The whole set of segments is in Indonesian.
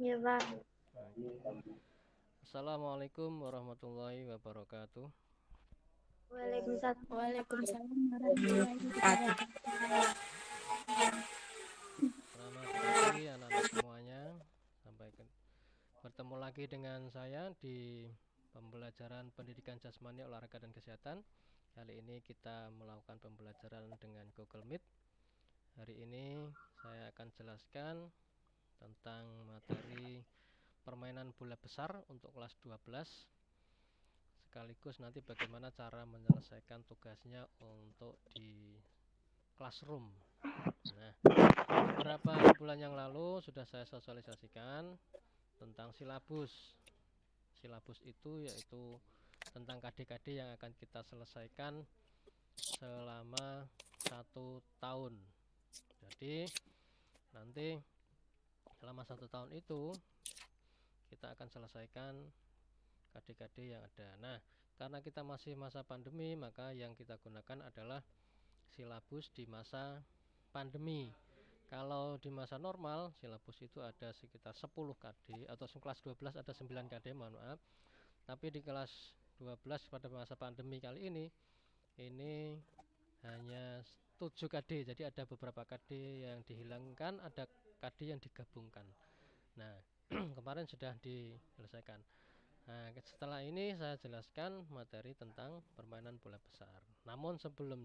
Ya, Pak. Oke. Assalamualaikum warahmatullahi wabarakatuh. Waalaikumsalam. Waalaikumsalam warahmatullahi wabarakatuh. Selamat pagi anak-anak semuanya. Bertemu lagi dengan saya di pembelajaran pendidikan jasmani, olahraga dan kesehatan. Kali ini kita melakukan pembelajaran dengan Google Meet. Hari ini saya akan jelaskan tentang materi permainan bola besar untuk kelas 12. Sekaligus nanti bagaimana cara menyelesaikan tugasnya untuk di classroom. Nah, beberapa bulan yang lalu sudah saya sosialisasikan tentang silabus. Silabus itu yaitu tentang KD-KD yang akan kita selesaikan selama 1 tahun. Jadi nanti selama 1 tahun itu kita akan selesaikan KD-KD yang ada. Nah, karena kita masih masa pandemi, maka yang kita gunakan adalah silabus di masa pandemi. Kalau di masa normal, silabus itu ada sekitar 10 KD, atau kelas 12 ada 9 KD, mohon maaf. Tapi di kelas 12 pada masa pandemi kali ini hanya 7 KD. Jadi ada beberapa KD yang dihilangkan, ada KD yang digabungkan. Nah, kemarin sudah diselesaikan. Nah, setelah ini saya jelaskan materi tentang permainan bola besar. Namun sebelum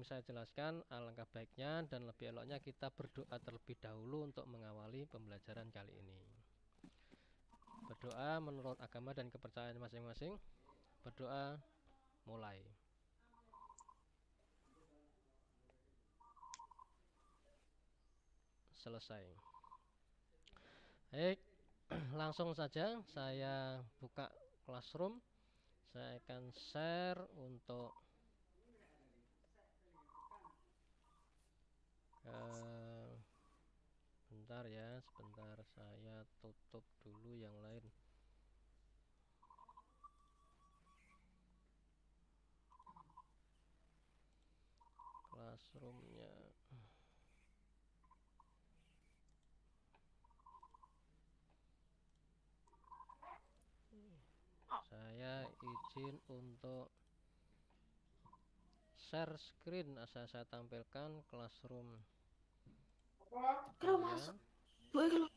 saya jelaskan, alangkah baiknya dan lebih eloknya kita berdoa terlebih dahulu untuk mengawali pembelajaran kali ini. Berdoa menurut agama dan kepercayaan masing-masing. Berdoa, mulai. Selesai. Baik, langsung saja saya buka classroom. Saya akan share untuk eh, bentar ya, sebentar saya tutup dulu yang lain. Classroomnya. Saya izin untuk share screen. Saya tampilkan classroom Kalau masuk, kalian. kalau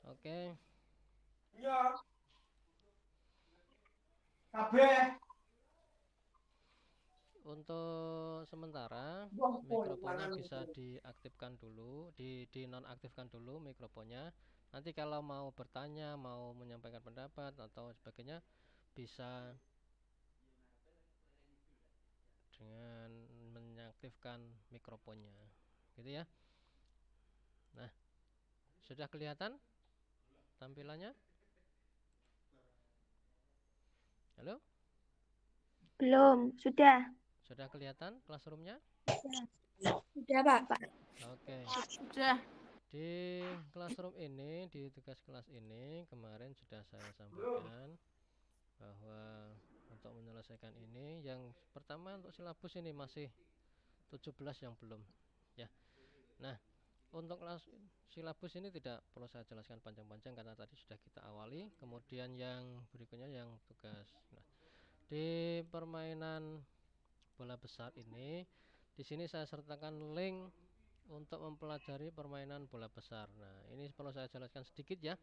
Oke. Iya, kabeh. Untuk sementara Wong pun mikrofonnya lanang bisa itu. diaktifkan dulu, di nonaktifkan dulu mikrofonnya. Nanti kalau mau bertanya, mau menyampaikan pendapat atau sebagainya, bisa dengan mengaktifkan mikrofonnya. Gitu ya. Nah, sudah kelihatan tampilannya? Halo? Belum, sudah. Sudah kelihatan classroomnya? sudah Pak. Oke. Sudah. Di classroom ini, di tugas kelas ini kemarin sudah saya sampaikan bahwa untuk menyelesaikan ini, yang pertama untuk silabus ini masih 17 yang belum ya. Nah, untuk kelas silabus ini tidak perlu saya jelaskan panjang-panjang karena tadi sudah kita awali. Kemudian yang berikutnya yang tugas. Nah, di permainan bola besar ini, di sini saya sertakan link untuk mempelajari permainan bola besar. Nah, ini perlu saya jelaskan sedikit ya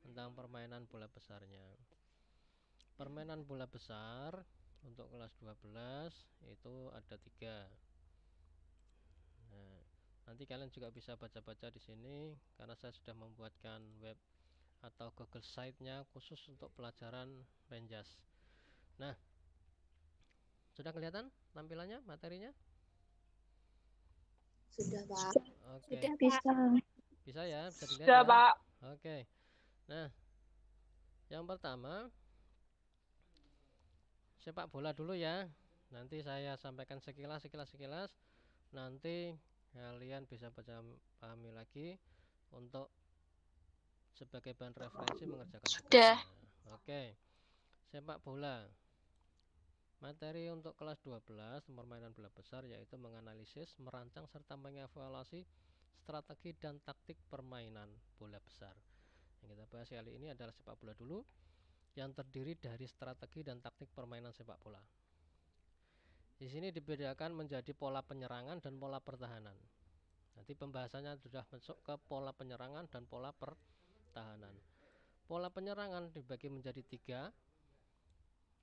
tentang permainan bola besarnya. Permainan bola besar untuk kelas 12 itu ada 3. Nah, nanti kalian juga bisa baca-baca di sini karena saya sudah membuatkan web atau Google Site-nya khusus untuk pelajaran Renjas. Nah, sudah kelihatan tampilannya, materinya? Sudah Pak. Oke, Sudah Pak. Bisa. bisa ya, bisa dilihat Sudah, ya. Pak. Oke. Nah, yang pertama sepak bola dulu ya. Nanti saya sampaikan sekilas. Nanti kalian bisa baca, pahami lagi untuk sebagai bahan referensi mengerjakan Sudah. tugasnya. Oke, sepak bola. Materi untuk kelas 12 permainan bola besar yaitu menganalisis, merancang serta mengevaluasi strategi dan taktik permainan bola besar. Yang kita bahas kali ini adalah sepak bola dulu, yang terdiri dari strategi dan taktik permainan sepak bola. Di sini dibedakan menjadi pola penyerangan dan pola pertahanan. Nanti pembahasannya sudah masuk ke pola penyerangan dan pola pertahanan. Pola penyerangan dibagi menjadi 3.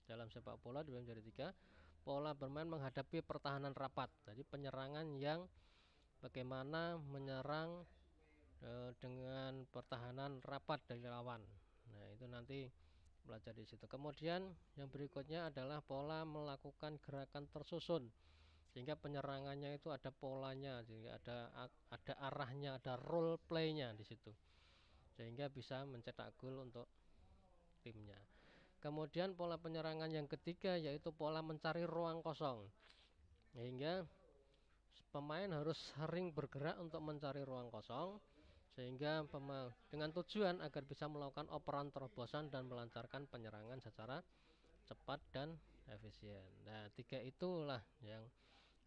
Dalam sepak bola dibagi menjadi 3. Pola bermain menghadapi pertahanan rapat. Jadi penyerangan yang bagaimana menyerang dengan pertahanan rapat dari lawan. Nah, itu nanti belajar di situ. Kemudian yang berikutnya adalah pola melakukan gerakan tersusun. Sehingga penyerangannya itu ada polanya, sehingga ada arahnya, ada role play-nya di situ. Sehingga bisa mencetak gol untuk timnya. Kemudian pola penyerangan yang ketiga yaitu pola mencari ruang kosong. Sehingga pemain harus sering bergerak untuk mencari ruang kosong sehingga dengan tujuan agar bisa melakukan operan terobosan dan melancarkan penyerangan secara cepat dan efisien. Nah, 3 itulah yang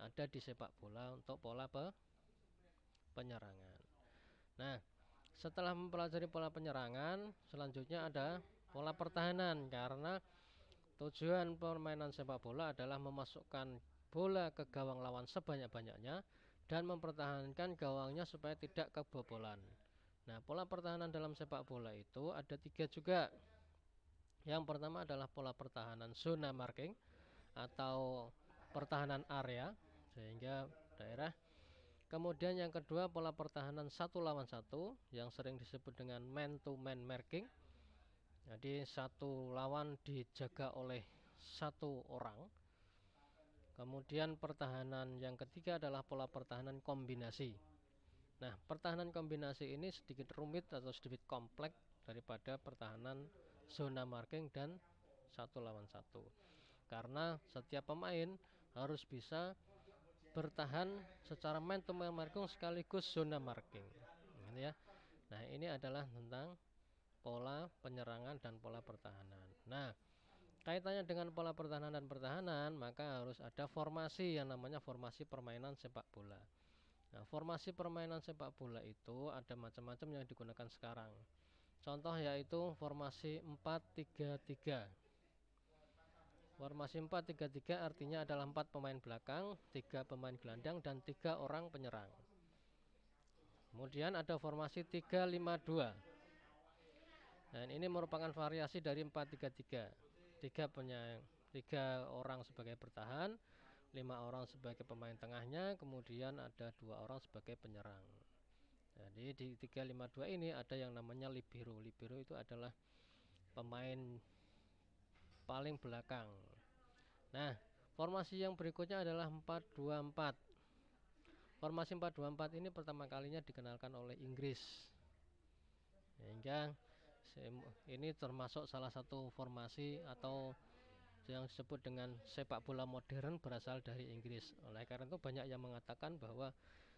ada di sepak bola untuk pola penyerangan. Nah, setelah mempelajari pola penyerangan, selanjutnya ada pola pertahanan, karena tujuan permainan sepak bola adalah memasukkan bola ke gawang lawan sebanyak-banyaknya dan mempertahankan gawangnya supaya tidak kebobolan. Nah, pola pertahanan dalam sepak bola itu ada 3 juga. Yang pertama adalah pola pertahanan zona marking atau pertahanan area sehingga daerah. Kemudian yang kedua pola pertahanan 1 lawan 1 yang sering disebut dengan man to man marking. Jadi satu lawan dijaga oleh satu orang. Kemudian pertahanan yang ketiga adalah pola pertahanan kombinasi. Nah, pertahanan kombinasi ini sedikit rumit atau sedikit kompleks daripada pertahanan zona marking dan 1 lawan 1. Karena setiap pemain harus bisa bertahan secara man to man marking sekaligus zona marking. Gitu ya. Nah, ini adalah tentang pola penyerangan dan pola pertahanan. Nah, kaitannya dengan pola pertahanan dan pertahanan, maka harus ada formasi yang namanya formasi permainan sepak bola. Nah, formasi permainan sepak bola itu ada macam-macam yang digunakan sekarang. Contoh yaitu formasi 4-3-3. Formasi 4-3-3 artinya adalah 4 pemain belakang, 3 pemain gelandang, dan 3 orang penyerang. Kemudian ada formasi 3-5-2. Dan ini merupakan variasi dari 4-3-3. 3 orang sebagai bertahan, 5 orang sebagai pemain tengahnya, kemudian ada 2 orang sebagai penyerang. Jadi di 3-5-2 ini ada yang namanya libero. Libero itu adalah pemain paling belakang. Nah, formasi yang berikutnya adalah 4-2-4. Formasi 4-2-4 ini pertama kalinya dikenalkan oleh Inggris. Sehingga ini termasuk salah satu formasi atau yang disebut dengan sepak bola modern berasal dari Inggris. Oleh karena itu banyak yang mengatakan bahwa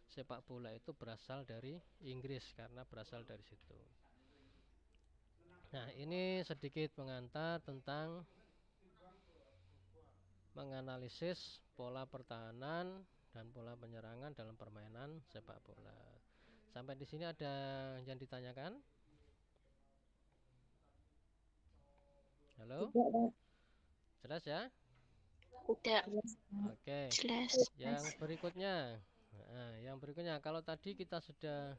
sepak bola itu berasal dari Inggris karena berasal dari situ. Nah, ini sedikit pengantar tentang menganalisis pola pertahanan dan pola penyerangan dalam permainan sepak bola. Sampai di sini ada yang ditanyakan? Halo? Jelas ya? Udah. Oke. Jelas. Yang berikutnya, kalau tadi kita sudah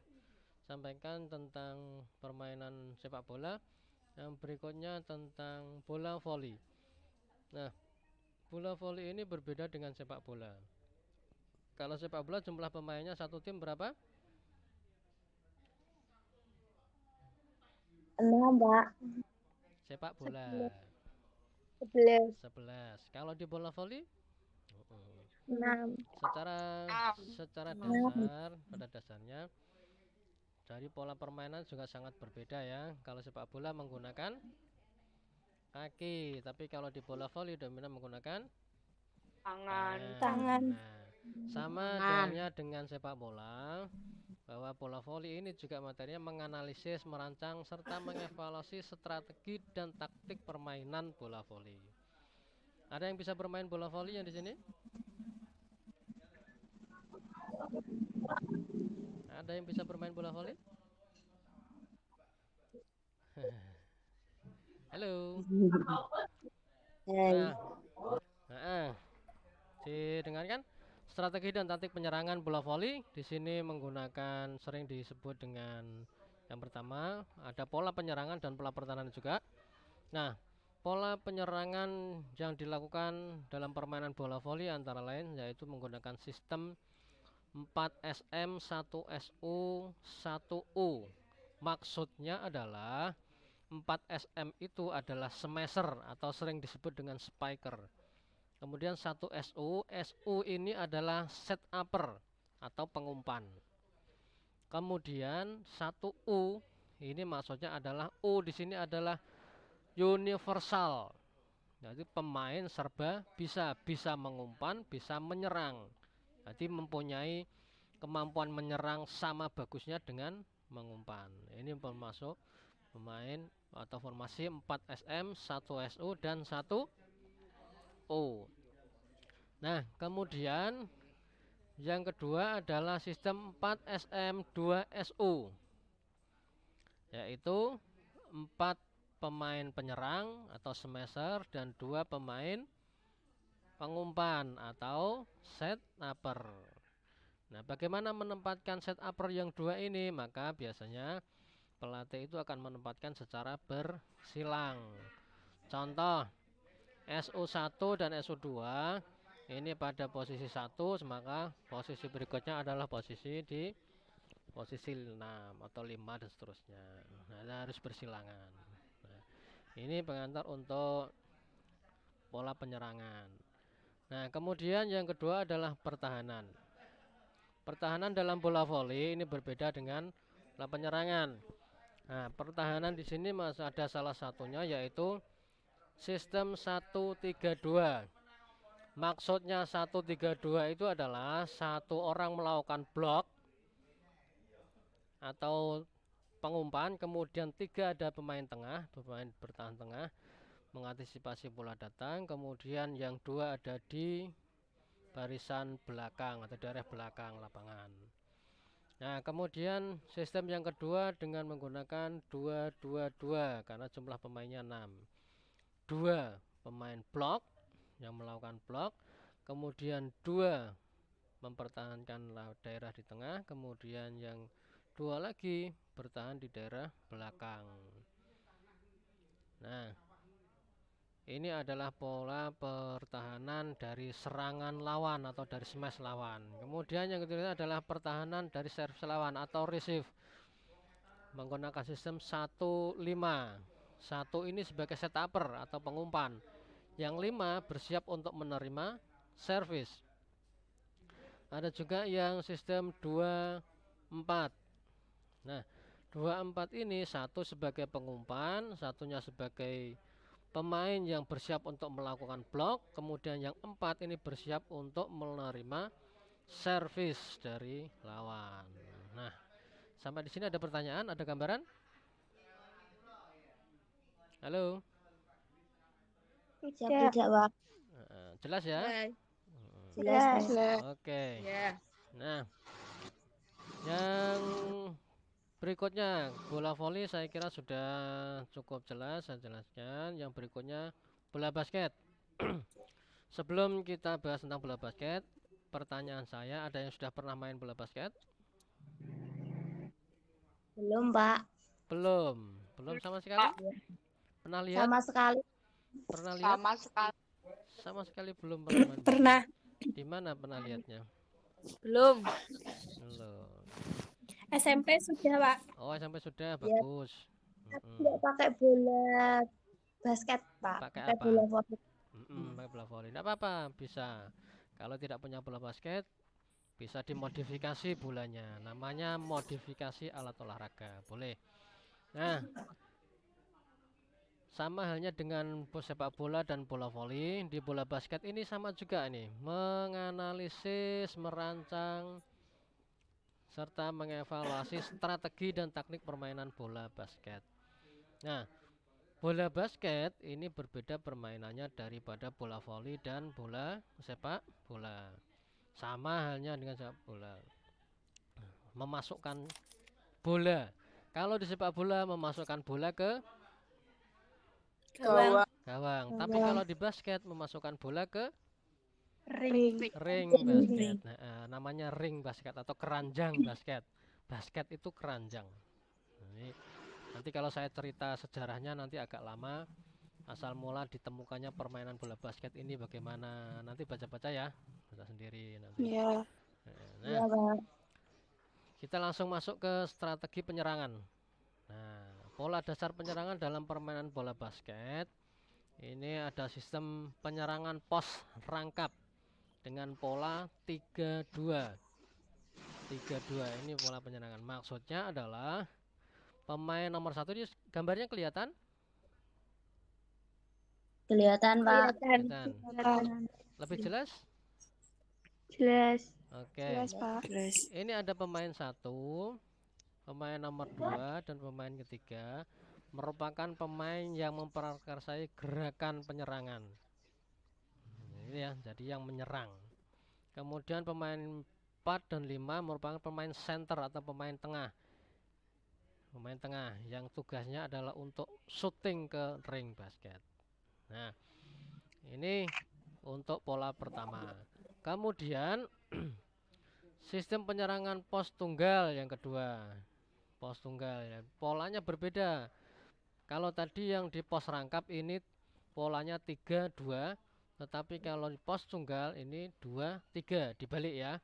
sampaikan tentang permainan sepak bola, yang berikutnya tentang bola voli. Nah, bola voli ini berbeda dengan sepak bola. Kalau sepak bola jumlah pemainnya satu tim berapa? 6, Pak. Sepak bola 11. 11. Kalau di bola voli 6. secara dasar, pada dasarnya dari pola permainan juga sangat berbeda ya. Kalau sepak bola menggunakan kaki, tapi kalau di bola voli dominan menggunakan tangan. Nah, sama halnya dengan sepak bola, bahwa bola voli ini juga materinya menganalisis, merancang, serta mengevaluasi strategi dan taktik permainan bola voli. Ada yang bisa bermain bola voli yang di sini? Ada yang bisa bermain bola voli? Halo. Nah, didengarkan strategi dan taktik penyerangan bola voli di sini menggunakan sering disebut dengan yang pertama ada pola penyerangan dan pola pertahanan juga. Nah, pola penyerangan yang dilakukan dalam permainan bola voli antara lain yaitu menggunakan sistem 4SM 1SU 1U. Maksudnya adalah 4SM itu adalah smasher atau sering disebut dengan spiker. Kemudian 1SU, SU ini adalah set upper atau pengumpan. Kemudian 1U ini maksudnya adalah U di sini adalah universal. Jadi pemain serba bisa mengumpan, bisa menyerang. Jadi mempunyai kemampuan menyerang sama bagusnya dengan mengumpan. Ini termasuk pemain atau formasi 4SM, 1SU dan 1U. Nah, kemudian yang kedua adalah sistem 4SM 2SU, yaitu 4 pemain penyerang atau smasher dan 2 pemain pengumpan atau set upper. Nah, bagaimana menempatkan set upper yang 2 ini? Maka biasanya pelatih itu akan menempatkan secara bersilang. Contoh SU1 dan SU2 ini pada posisi 1, maka posisi berikutnya adalah posisi di posisi 6 atau 5 dan seterusnya. Nah, harus bersilangan. Nah, ini pengantar untuk pola penyerangan. Nah, kemudian yang kedua adalah pertahanan. Pertahanan dalam bola voli ini berbeda dengan pola penyerangan. Nah, pertahanan di sini masih ada salah satunya yaitu sistem 1-3-2. Maksudnya 1-3-2 itu adalah satu orang melakukan blok atau pengumpan, kemudian 3 ada pemain tengah, pemain bertahan tengah mengantisipasi bola datang, kemudian yang 2 ada di barisan belakang atau daerah belakang lapangan. Nah, kemudian sistem yang kedua dengan menggunakan 2-2-2 karena jumlah pemainnya 6. 2 pemain blok yang melakukan blok, kemudian 2 mempertahankan daerah di tengah, kemudian yang 2 lagi bertahan di daerah belakang. Nah, ini adalah pola pertahanan dari serangan lawan atau dari smash lawan. Kemudian yang ketiga adalah pertahanan dari servis lawan atau receive menggunakan sistem 1-5. 1 ini sebagai set upper atau pengumpan. Yang 5 bersiap untuk menerima servis. Ada juga yang sistem 2-4. Nah, 2-4 ini 1 sebagai pengumpan, satunya sebagai pemain yang bersiap untuk melakukan blok, kemudian yang 4 ini bersiap untuk menerima servis dari lawan. Nah, sampai di sini ada pertanyaan, ada gambaran? Halo? Tidak, Pak. Jelas ya? Jelas. Oke. Nah, yang berikutnya bola voli saya kira sudah cukup jelas saya jelaskan. Yang berikutnya bola basket. Sebelum kita bahas tentang bola basket, pertanyaan saya, ada yang sudah pernah main bola basket? Belum, Pak. Belum sama sekali? Pernah lihat? Sama sekali. Pernah lihat? Sama sekali belum pernah main bola. Pernah. Di mana pernah lihatnya? Belum. Belum. SMP sudah, Pak. Oh, sampai sudah bagus. Tidak pakai bola basket, Pak. Pakai apa? Bola voli. Pakai bola voli. Tidak apa-apa, bisa. Kalau tidak punya bola basket, bisa dimodifikasi bolanya. Namanya modifikasi alat olahraga. Boleh. Nah, sama halnya dengan sepak bola dan bola voli. Di bola basket ini sama juga nih. Menganalisis, merancang, serta mengevaluasi strategi dan teknik permainan bola basket. Nah, Bola basket ini berbeda permainannya daripada bola voli dan bola sepak bola. Sama halnya dengan sepak bola. Memasukkan bola. Kalau di sepak bola memasukkan bola ke Gawang. gawang. Tapi kalau di basket memasukkan bola ke Ring. ring basket. Nah, namanya ring basket atau keranjang basket. Basket itu keranjang. Nanti kalau saya cerita sejarahnya nanti agak lama. Asal mula ditemukannya permainan bola basket ini bagaimana. Nanti baca-baca ya. Baca sendiri nanti. Iya. Nah, Iya, Pak. kita langsung masuk ke strategi penyerangan. Nah, pola dasar penyerangan dalam permainan bola basket. Ini ada sistem penyerangan pos rangkap dengan pola 3-2. 3-2 ini pola penyerangan. Maksudnya adalah pemain nomor 1 ini gambarnya kelihatan? Kelihatan, Pak. Kelihatan. Lebih jelas? Jelas. Oke. Jelas, Pak. Ini ada pemain 1, pemain nomor 2 dan pemain ketiga merupakan pemain yang memperakarsai gerakan penyerangan. Ini ya, jadi yang menyerang. Kemudian pemain 4 dan 5 merupakan pemain center atau pemain tengah. Pemain tengah yang tugasnya adalah untuk shooting ke ring basket. Nah, ini untuk pola pertama. Kemudian sistem penyerangan pos tunggal yang kedua. Pos tunggal ya, polanya berbeda. Kalau tadi yang di pos rangkap ini polanya 3-2, tetapi kalau di pos tunggal ini 2-3, dibalik ya.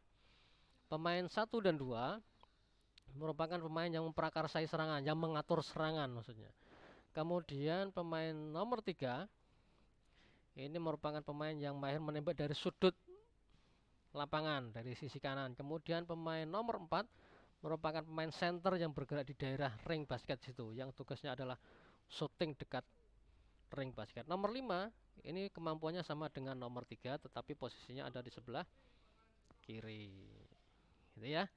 Pemain 1 dan 2 merupakan pemain yang memprakarsai serangan, yang mengatur serangan maksudnya. Kemudian pemain nomor 3 ini merupakan pemain yang mahir menembak dari sudut lapangan, dari sisi kanan. Kemudian pemain nomor 4 merupakan pemain center yang bergerak di daerah ring basket situ, yang tugasnya adalah shooting dekat ring basket. Nomor 5 ini kemampuannya sama dengan nomor 3, tetapi posisinya ada di sebelah kiri. Gitu ya.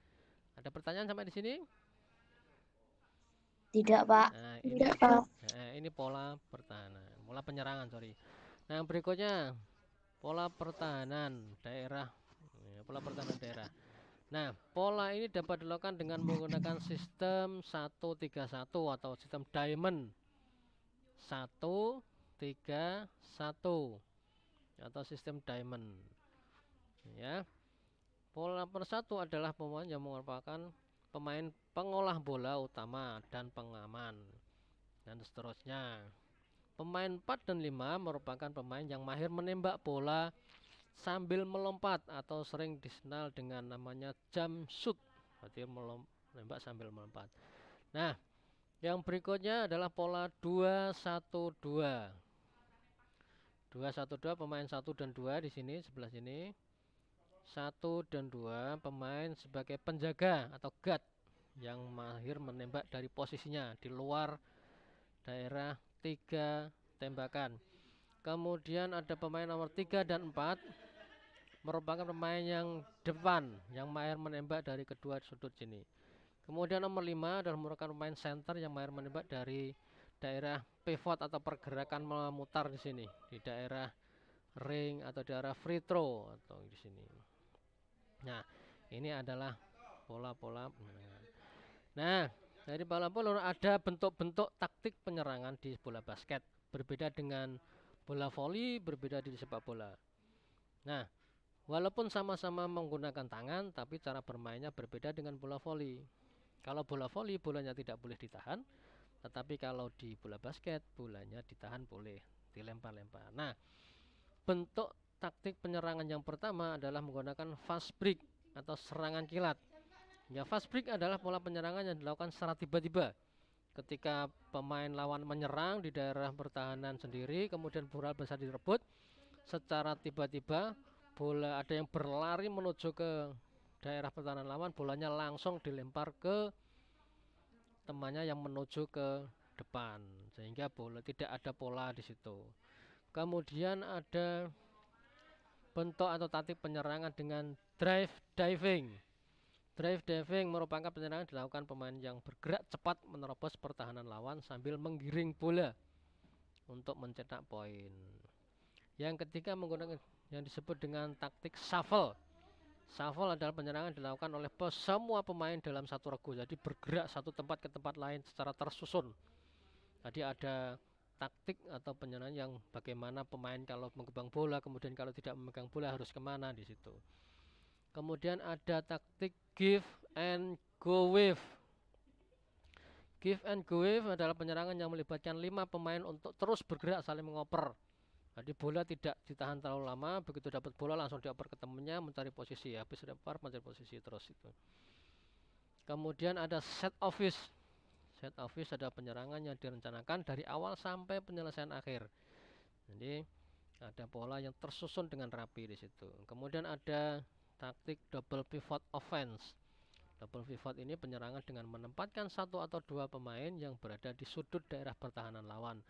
Ada pertanyaan sampai di sini? Tidak, Pak. Nah, Tidak, Pak. ini pola pertahanan, pola penyerangan, sorry. Nah, berikutnya pola pertahanan daerah. Pola pertahanan daerah. Nah, pola ini dapat dilakukan dengan menggunakan sistem 1-3-1 atau sistem diamond 1-3-1 atau sistem diamond. Ya. Pola per 1 adalah pemain yang merupakan pemain pengolah bola utama dan pengaman dan seterusnya. Pemain 4 dan 5 merupakan pemain yang mahir menembak bola sambil melompat atau sering dikenal dengan namanya jump shoot. Berarti menembak sambil melompat. Nah, yang berikutnya adalah pola 2-1-2. 2-1-2 pemain 1 dan 2 di sini sebelah sini. 1 dan 2 pemain sebagai penjaga atau guard yang mahir menembak dari posisinya di luar daerah 3 tembakan. Kemudian ada pemain nomor 3 dan 4 merupakan pemain yang depan yang mahir menembak dari kedua sudut sini. Kemudian nomor 5 adalah merupakan pemain center yang mahir menembak dari daerah pivot atau pergerakan memutar di sini, di daerah ring atau daerah free throw atau di sini. Nah, ini adalah pola-pola penyerangan. Nah, dari bola-bola ada bentuk-bentuk taktik penyerangan di bola basket. Berbeda dengan bola voli, berbeda di sepak bola. Nah, walaupun sama-sama menggunakan tangan, tapi cara bermainnya berbeda dengan bola voli. Kalau bola voli, bolanya tidak boleh ditahan. Tetapi kalau di bola basket, bolanya ditahan boleh, dilempar-lempar. Nah, bentuk taktik penyerangan yang pertama adalah menggunakan fast break atau serangan kilat. Ya, fast break adalah pola penyerangan yang dilakukan secara tiba-tiba. Ketika pemain lawan menyerang di daerah pertahanan sendiri, kemudian bola bisa direbut, secara tiba-tiba bola ada yang berlari menuju ke daerah pertahanan lawan, bolanya langsung dilempar ke temannya yang menuju ke depan, sehingga bola tidak ada pola di situ. Kemudian ada bentuk atau taktik penyerangan dengan drive diving. Drive diving merupakan penyerangan dilakukan pemain yang bergerak cepat menerobos pertahanan lawan sambil menggiring bola untuk mencetak poin. Yang ketiga menggunakan yang disebut dengan taktik shuffle. Shuffle adalah penyerangan dilakukan oleh semua pemain dalam satu regu, jadi bergerak satu tempat ke tempat lain secara tersusun. Jadi ada taktik atau penyerangan yang bagaimana pemain kalau memegang bola, kemudian kalau tidak memegang bola harus kemana di situ. Kemudian ada taktik give and go wave. Give and go wave adalah penyerangan yang melibatkan 5 pemain untuk terus bergerak saling mengoper. Jadi bola tidak ditahan terlalu lama, begitu dapat bola langsung dioper ke temannya mencari posisi, habis dapat mencari posisi terus itu. Kemudian ada set office. Set office adalah penyerangan yang direncanakan dari awal sampai penyelesaian akhir. Jadi ada pola yang tersusun dengan rapi di situ. Kemudian ada taktik double pivot offense. Double pivot ini penyerangan dengan menempatkan 1 atau 2 pemain yang berada di sudut daerah pertahanan lawan.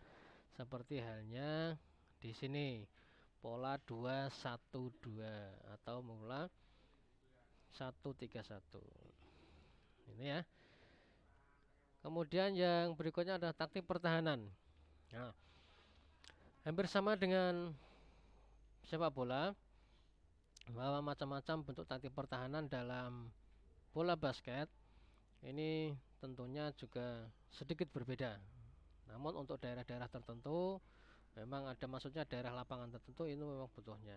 Seperti halnya di sini pola 2-1-2 atau mula 1-3-1. Ini ya. Kemudian yang berikutnya adalah taktik pertahanan. Nah, hampir sama dengan sepak bola, bahwa macam-macam bentuk taktik pertahanan dalam bola basket ini tentunya juga sedikit berbeda. Namun untuk daerah-daerah tertentu memang ada, maksudnya daerah lapangan tertentu ini memang butuhnya.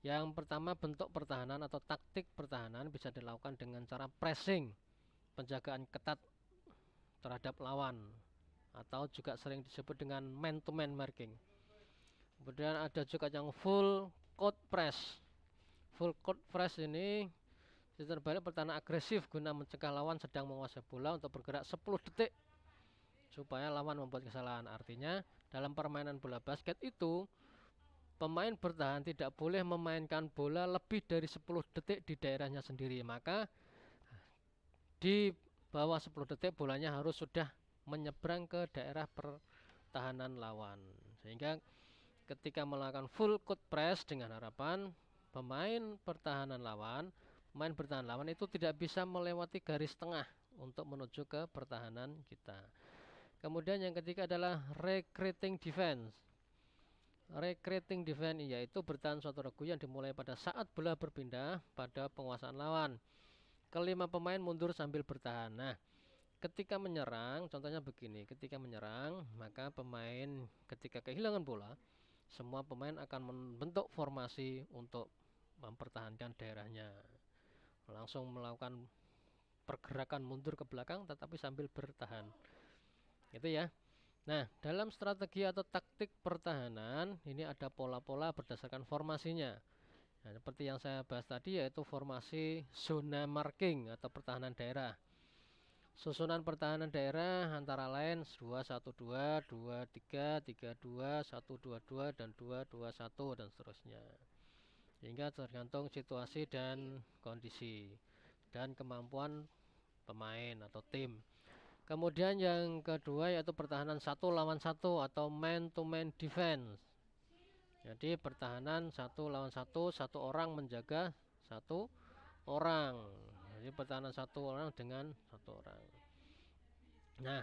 Yang pertama, bentuk pertahanan atau taktik pertahanan bisa dilakukan dengan cara pressing, penjagaan ketat terhadap lawan, atau juga sering disebut dengan man to man marking. Kemudian ada juga yang full court press. Full court press ini sistem balik pertahanan agresif guna mencegah lawan sedang menguasai bola untuk bergerak 10 detik supaya lawan membuat kesalahan. Artinya dalam permainan bola basket itu pemain bertahan tidak boleh memainkan bola lebih dari 10 detik di daerahnya sendiri. Maka di bawah 10 detik bolanya harus sudah menyeberang ke daerah pertahanan lawan. Sehingga ketika melakukan full court press dengan harapan pemain bertahan lawan itu tidak bisa melewati garis tengah untuk menuju ke pertahanan kita. Kemudian yang ketiga adalah recreating defense. Recreating defense yaitu bertahan suatu regu yang dimulai pada saat bola berpindah pada penguasaan lawan. Kelima pemain mundur sambil bertahan. Nah, ketika menyerang, contohnya begini, ketika menyerang, maka pemain ketika kehilangan bola, semua pemain akan membentuk formasi untuk mempertahankan daerahnya. Langsung melakukan pergerakan mundur ke belakang tetapi sambil bertahan. Itu ya. Nah, dalam strategi atau taktik pertahanan ini ada pola-pola berdasarkan formasinya. Nah, seperti yang saya bahas tadi yaitu formasi zona marking atau pertahanan daerah. Susunan pertahanan daerah antara lain 2-1-2, 2-3, 3-2, 1-2-2 dan 2-2-1 dan seterusnya. Sehingga tergantung situasi dan kondisi dan kemampuan pemain atau tim. Kemudian yang kedua yaitu pertahanan 1 lawan 1 atau man to man defense. Jadi pertahanan 1 lawan 1, satu orang menjaga satu orang. Jadi pertahanan 1 orang dengan 1 orang. Nah,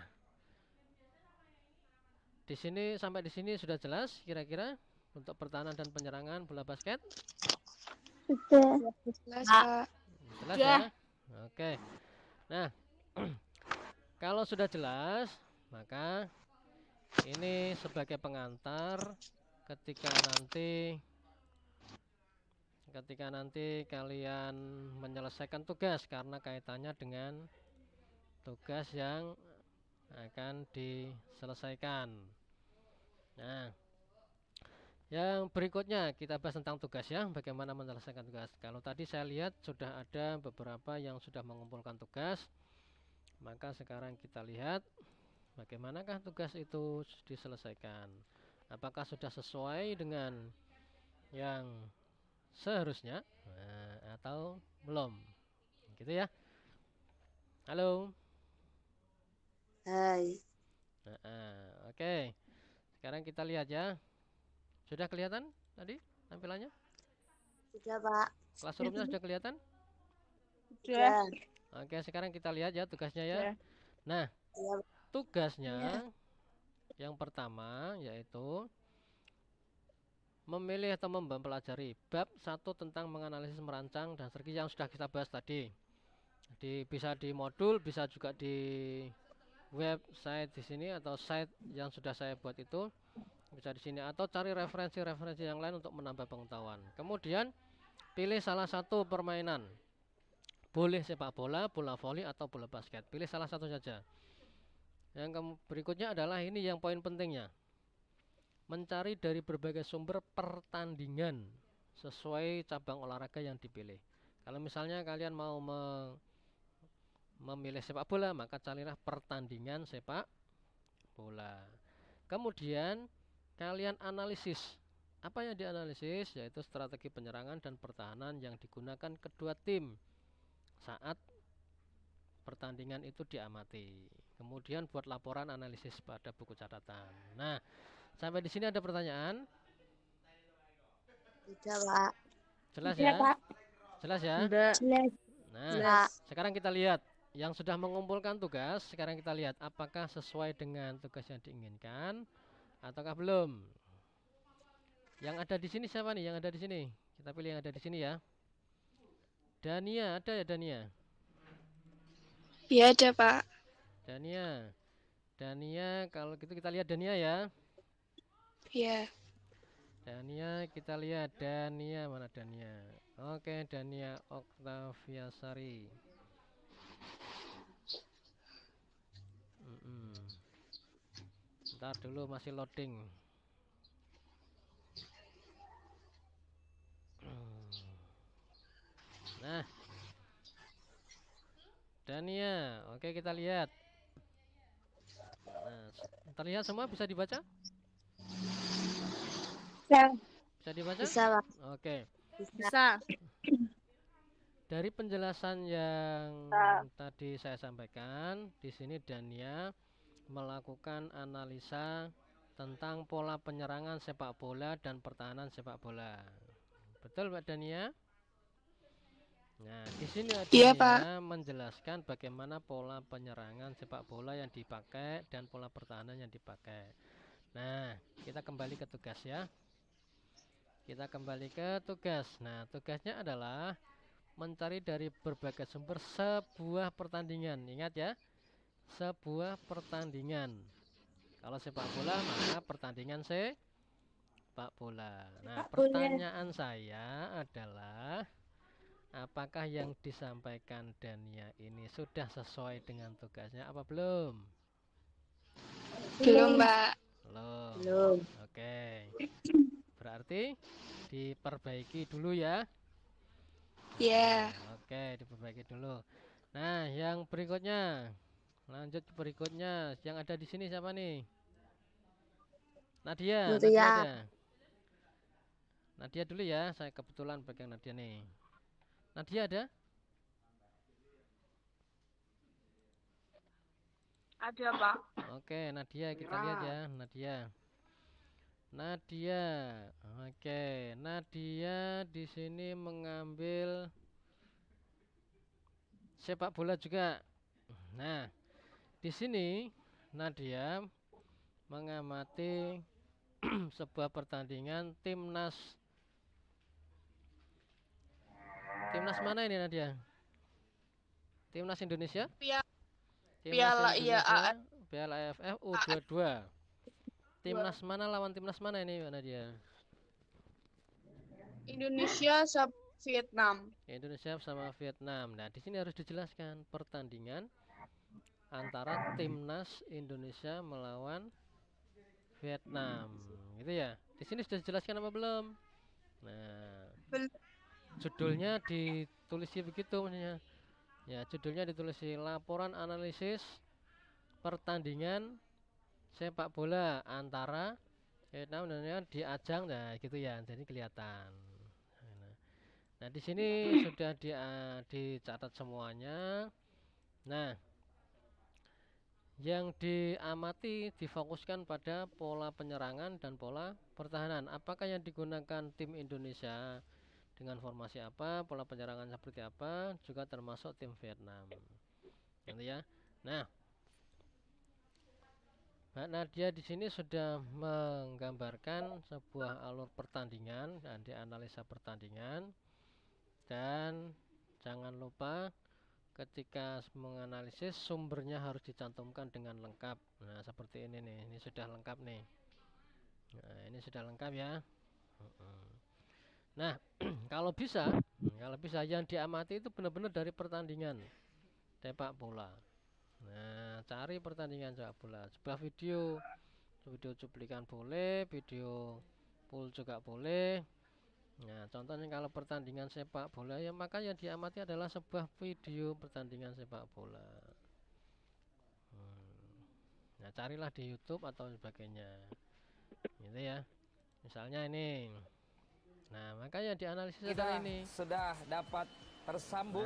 di sini sampai di sini sudah jelas kira-kira untuk pertahanan dan penyerangan bola basket? Sudah. Jelas ya? Oke. Nah, kalau sudah jelas, maka ini sebagai pengantar ketika nanti kalian menyelesaikan tugas, karena kaitannya dengan tugas yang akan diselesaikan. Nah, yang berikutnya kita bahas tentang tugas ya, bagaimana menyelesaikan tugas. Kalau tadi saya lihat sudah ada beberapa yang sudah mengumpulkan tugas, maka sekarang kita lihat bagaimanakah tugas itu diselesaikan. Apakah sudah sesuai dengan yang seharusnya atau belum? Gitu ya. Halo. Hai. Oke. Sekarang kita lihat ya. Sudah kelihatan tadi tampilannya? Sudah, Pak. Classroomnya sudah kelihatan? Sudah. Oke, sekarang kita lihat ya tugasnya ya. Sudah. Nah, Iya. tugasnya Yang pertama yaitu memilih atau mempelajari bab 1 tentang menganalisis, merancang, dan strategi yang sudah kita bahas tadi. Bisa di modul, bisa juga di website di sini atau site yang sudah saya buat itu bisa di sini, atau cari referensi-referensi yang lain untuk menambah pengetahuan. Kemudian pilih salah satu permainan. Boleh sepak bola, bola voli, atau bola basket. Pilih salah satu saja. Yang berikutnya adalah ini yang poin pentingnya. Mencari dari berbagai sumber pertandingan sesuai cabang olahraga yang dipilih. Kalau misalnya kalian mau memilih sepak bola, maka carilah pertandingan sepak bola. Kemudian kalian analisis. Apa yang dianalisis? Yaitu strategi penyerangan dan pertahanan yang digunakan kedua tim saat pertandingan itu diamati. Kemudian buat laporan analisis pada buku catatan. Nah, sampai di sini ada pertanyaan? Sudah, Pak. Jelas Sudah, ya? Pak. Jelas ya? Sudah. Jelas. Nah, Jelas. sekarang kita lihat yang sudah mengumpulkan tugas. Sekarang kita lihat apakah sesuai dengan tugas yang diinginkan ataukah belum. Yang ada di sini siapa nih? Yang ada di sini. Kita pilih yang ada di sini ya. Dania, ada ya Dania? Iya ada Pak. Dania. Dania, kalau gitu kita lihat Dania ya. Iya. Dania, kita lihat Dania, mana Dania? Oke, Dania Oktaviasari. Ntar dulu masih loading. Nah, Dania, oke kita lihat. Nah, terlihat semua, bisa dibaca? Ya. Bisa dibaca? Bisa, Pak. Oke. Bisa. Dari penjelasan yang tadi saya sampaikan, di sini Dania melakukan analisa tentang pola penyerangan sepak bola dan pertahanan sepak bola. Betul, Mbak Dania? Nah, di sini Iya, Dania menjelaskan bagaimana pola penyerangan sepak bola yang dipakai dan pola pertahanan yang dipakai. Nah, kita kembali ke tugas ya. Kita kembali ke tugas. Nah, tugasnya adalah mencari dari berbagai sumber sebuah pertandingan. Ingat ya, sebuah pertandingan. Kalau sepak bola, maka pertandingan sepak bola. Nah, pertanyaan saya adalah, apakah yang disampaikan Dania ini sudah sesuai dengan tugasnya apa belum? Belum Pak. Belum. Belum. Oke. Berarti diperbaiki dulu ya. Iya. Oke, diperbaiki dulu. Nah, yang berikutnya. Lanjut berikutnya. Yang ada di sini siapa nih? Nadia, Mutia. Nadia ada. Nadia dulu ya. Saya kebetulan pegang Nadia nih. Nadia ada? Ada Pak. Oke, Nadia kita lihat ya, Nadia. Nadia. Oke, Nadia di sini mengambil sepak bola juga. Nah, di sini Nadia mengamati sebuah pertandingan timnas. Timnas mana ini Nadia? Timnas Indonesia? Timnas Piala Indonesia, Piala AFF U22. Timnas mana lawan timnas mana ini Nadia? Indonesia sama Vietnam. Indonesia sama Vietnam. Nah, di sini harus dijelaskan pertandingan antara timnas Indonesia melawan Vietnam, gitu ya. Di sini sudah dijelaskan apa belum? Nah, judulnya ditulisnya begitu maksudnya. Ya, judulnya ditulis laporan analisis pertandingan sepak bola antara Vietnam dan Indonesia di ajang, nah gitu ya. Jadi kelihatan. Nah, di sini sudah dicatat semuanya. Nah, yang diamati difokuskan pada pola penyerangan dan pola pertahanan. Apakah yang digunakan tim Indonesia dengan formasi apa, pola penyerangan seperti apa, juga termasuk tim Vietnam. Gitu ya. Nah, Mbak Nadia di sini sudah menggambarkan sebuah alur pertandingan dan dianalisa pertandingan, dan jangan lupa ketika menganalisis sumbernya harus dicantumkan dengan lengkap. Nah, seperti ini nih, ini sudah lengkap nih. Nah, ini sudah lengkap ya. Nah, kalau bisa yang diamati itu benar-benar dari pertandingan sepak bola. Nah, cari pertandingan sepak bola. Sebuah video cuplikan boleh, video full juga boleh. Nah, contohnya kalau pertandingan sepak bola ya, maka yang diamati adalah sebuah video pertandingan sepak bola. Nah, carilah di YouTube atau sebagainya. Gitu ya. Misalnya ini. Nah, makanya dianalisis adalah ini. Sudah dapat tersambung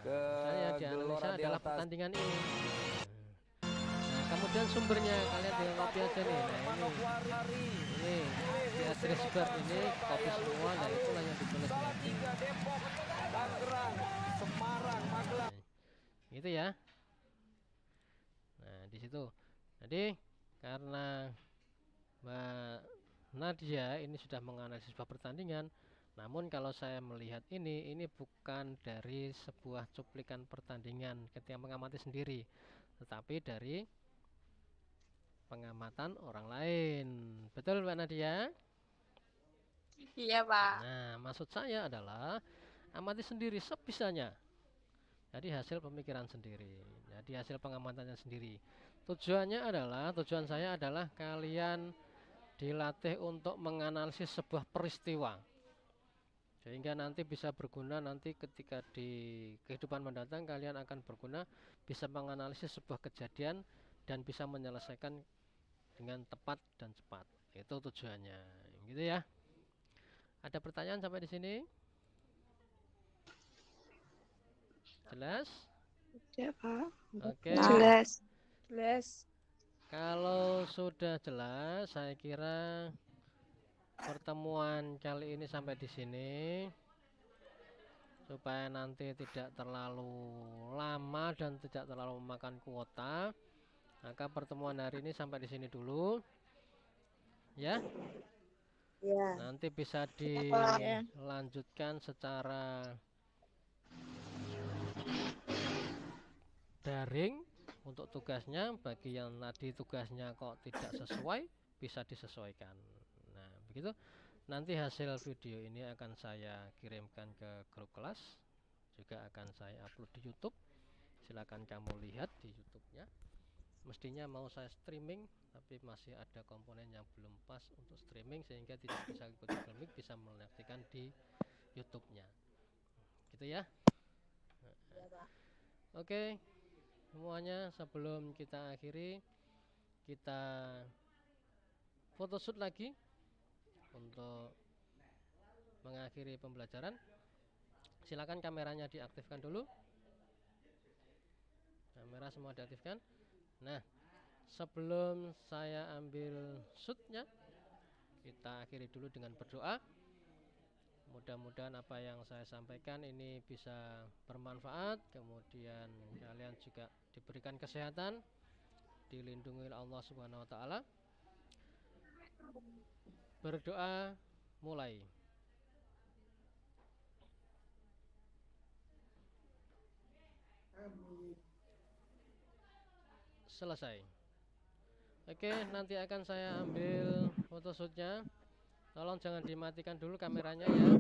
ke saya dianalisa adalah pertandingan ini. Nah, kemudian sumbernya kalian tinggal copy aja nih. Nah, ini di address bar ini copy semua. Nah, itulah yang ditulis nanti. Tangerang, Semarang, Magelang. Gitu ya. Nah, di situ. Jadi karena Mbak Nadia ini sudah menganalisis sebuah pertandingan, namun kalau saya melihat ini bukan dari sebuah cuplikan pertandingan ketika mengamati sendiri, tetapi dari pengamatan orang lain. Betul Mbak Nadia? Iya, Pak. Nah, maksud saya adalah amati sendiri sebisanya. Jadi hasil pemikiran sendiri, jadi hasil pengamatannya sendiri. Tujuan saya adalah kalian dilatih untuk menganalisis sebuah peristiwa, sehingga nanti bisa berguna nanti ketika di kehidupan mendatang kalian akan berguna, bisa menganalisis sebuah kejadian dan bisa menyelesaikan dengan tepat dan cepat. Itu tujuannya, gitu ya. Ada pertanyaan sampai di sini? Jelas? Ya, Pak. Oke. Jelas. Kalau sudah jelas, saya kira pertemuan kali ini sampai di sini, supaya nanti tidak terlalu lama dan tidak terlalu memakan kuota. Maka pertemuan hari ini sampai di sini dulu, ya. Ya. Nanti bisa dilanjutkan secara daring untuk tugasnya. Bagi yang tadi tugasnya kok tidak sesuai, bisa disesuaikan. Nah, begitu. Nanti hasil video ini akan saya kirimkan ke grup kelas, juga akan saya upload di YouTube. Silakan kamu lihat di YouTube-nya. Mestinya mau saya streaming, tapi masih ada komponen yang belum pas untuk streaming, sehingga tidak bisa ikuti streaming, bisa menyaksikan di YouTube-nya. Gitu ya. Oke. Semuanya, sebelum kita akhiri, kita photoshoot lagi untuk mengakhiri pembelajaran. Silakan kameranya diaktifkan dulu. Kamera semua diaktifkan. Nah, sebelum saya ambil shootnya, kita akhiri dulu dengan berdoa. Mudah-mudahan apa yang saya sampaikan ini bisa bermanfaat, kemudian kalian juga diberikan kesehatan, dilindungi oleh Allah Subhanahu wa taala. Berdoa mulai. Selesai. Oke, nanti akan saya ambil photoshootnya. Tolong jangan dimatikan dulu kameranya ya.